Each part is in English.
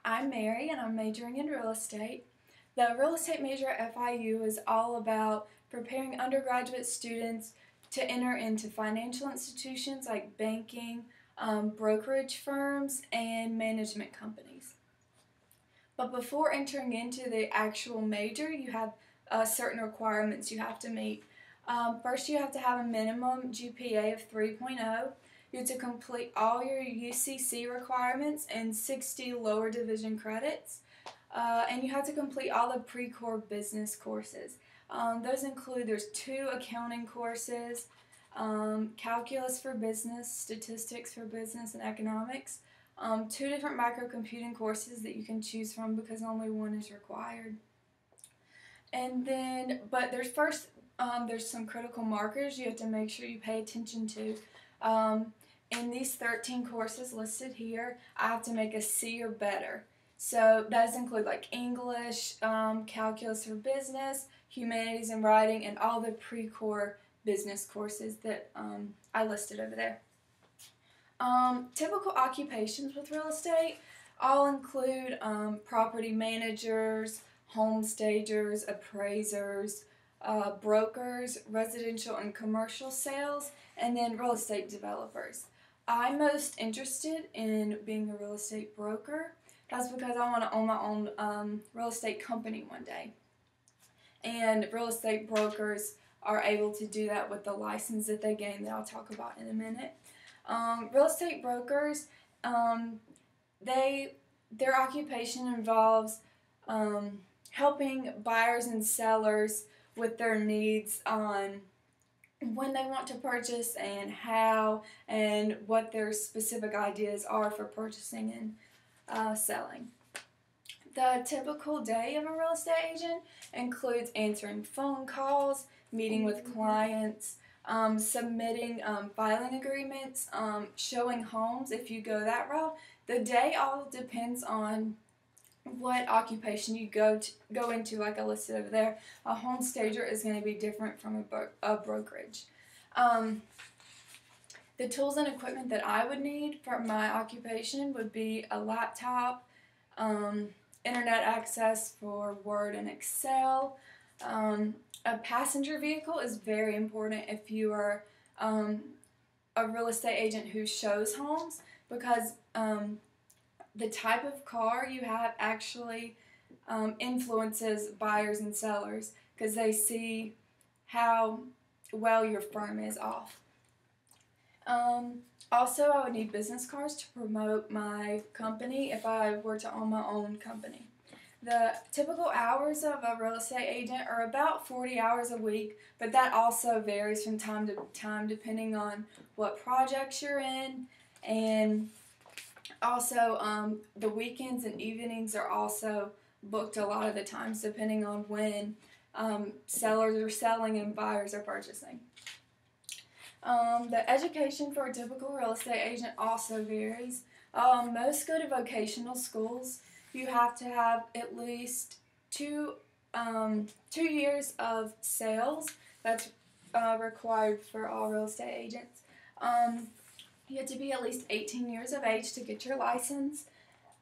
I'm Mary and I'm majoring in real estate. The real estate major at FIU is all about preparing undergraduate students to enter into financial institutions like banking, brokerage firms, and management companies. But before entering into the actual major, you have certain requirements you have to meet. First, you have to have a minimum GPA of 3.0. You have to complete all your UCC requirements and 60 lower division credits. And you have to complete all the pre-core business courses. Those include, there's 2 accounting courses, calculus for business, statistics for business, and economics. 2 different microcomputing courses that you can choose from because only one is required. And then, but there's some critical markers you have to make sure you pay attention to. In these 13 courses listed here, I have to make a C or better. So that does include like English, calculus for business, humanities and writing, and all the pre-core business courses that I listed over there. Typical occupations with real estate all include property managers, home stagers, appraisers, brokers, residential and commercial sales, and then real estate developers. I'm most interested in being a real estate broker. That's because I want to own my own real estate company one day. And real estate brokers are able to do that with the license that they gain that I'll talk about in a minute. Real estate brokers, their occupation involves helping buyers and sellers with their needs on when they want to purchase and how and what their specific ideas are for purchasing and selling. The typical day of a real estate agent includes answering phone calls, meeting with clients, submitting filing agreements, showing homes if you go that route. The day all depends on what occupation you go into, like I listed over there. A home stager is going to be different from a brokerage. The tools and equipment that I would need for my occupation would be a laptop, internet access for Word and Excel. A passenger vehicle is very important if you are a real estate agent who shows homes, because the type of car you have actually influences buyers and sellers because they see how well your firm is off. Also, I would need business cards to promote my company if I were to own my own company. The typical hours of a real estate agent are about 40 hours a week, but that also varies from time to time depending on what projects you're in, and also the weekends and evenings are also booked a lot of the times depending on when sellers are selling and buyers are purchasing. The education for a typical real estate agent also varies. Most go to vocational schools. You have to have at least 2 years of sales. That's required for all real estate agents. You have to be at least 18 years of age to get your license.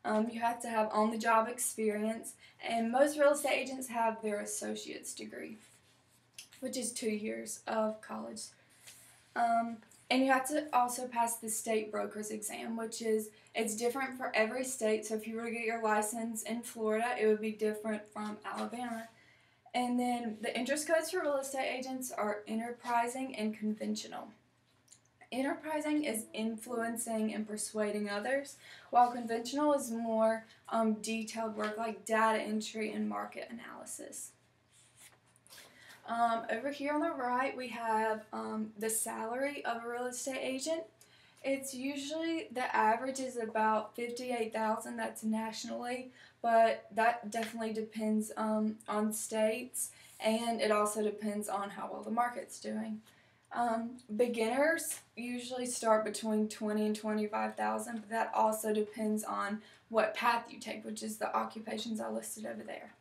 You have to have on-the-job experience, and most real estate agents have their associate's degree, which is 2 years of college. And you have to also pass the state broker's exam, it's different for every state. So if you were to get your license in Florida, it would be different from Alabama. And then the interest codes for real estate agents are enterprising and conventional. Enterprising is influencing and persuading others, while conventional is more detailed work like data entry and market analysis. Over here on the right, we have the salary of a real estate agent. It's usually, the average is about $58,000. That's nationally, but that definitely depends on states, and it also depends on how well the market's doing. Beginners usually start between $20,000 and $25,000, but that also depends on what path you take, which is the occupations I listed over there.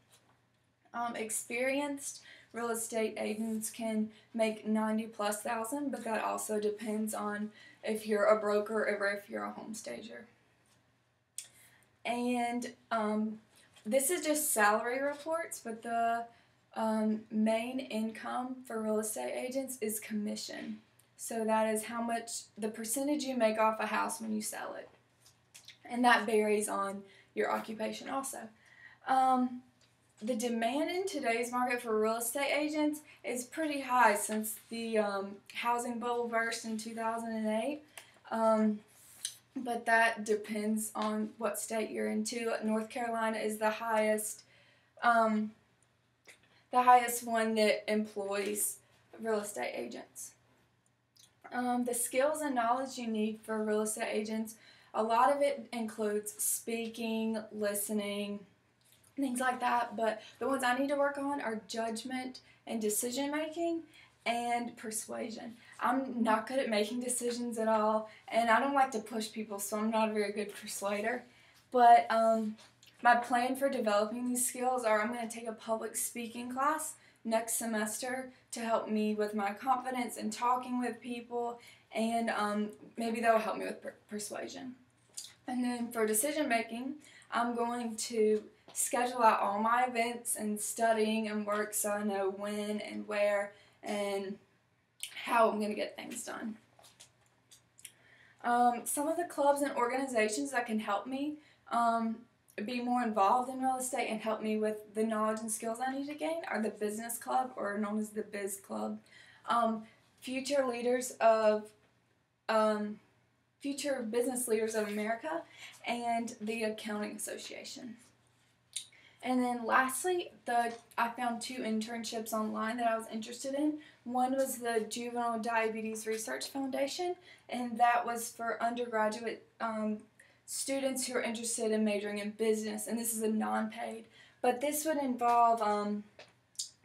Experienced real estate agents can make $90,000+, but that also depends on if you're a broker or if you're a home stager. And this is just salary reports, but the main income for real estate agents is commission. So that is how much, the percentage you make off a house when you sell it. And that varies on your occupation also. The demand in today's market for real estate agents is pretty high since the housing bubble burst in 2008. But that depends on what state you're into. North Carolina is the highest one that employs real estate agents. The skills and knowledge you need for real estate agents, a lot of it includes speaking, listening, things like that, but the ones I need to work on are judgment and decision making and persuasion. I'm not good at making decisions at all, and I don't like to push people, so I'm not a very good persuader. But my plan for developing these skills are I'm going to take a public speaking class next semester to help me with my confidence in talking with people, and maybe that will help me with persuasion. And then for decision making, I'm going to schedule out all my events and studying and work so I know when and where and how I'm going to get things done. Some of the clubs and organizations that can help me be more involved in real estate and help me with the knowledge and skills I need to gain are the Business Club, or known as the Biz Club, Future Business Leaders of America, and the Accounting Association. And then lastly, I found 2 internships online that I was interested in. One was the Juvenile Diabetes Research Foundation, and that was for undergraduate students who are interested in majoring in business, and this is a non-paid. But this would involve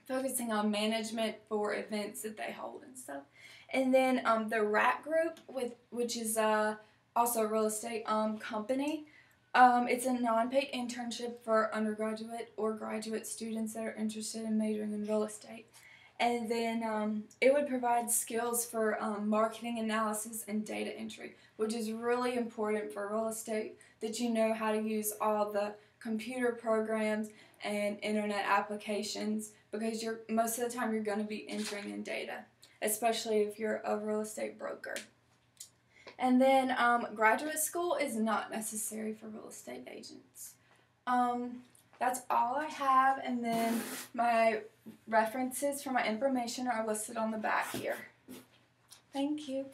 focusing on management for events that they hold and stuff. And then the RAC Group, which is also a real estate company. It's a non-paid internship for undergraduate or graduate students that are interested in majoring in real estate. And then it would provide skills for marketing analysis and data entry, which is really important for real estate, that you know how to use all the computer programs and internet applications, because most of the time you're going to be entering in data, especially if you're a real estate broker. And then graduate school is not necessary for real estate agents. That's all I have, and then my references for my information are listed on the back here. Thank you.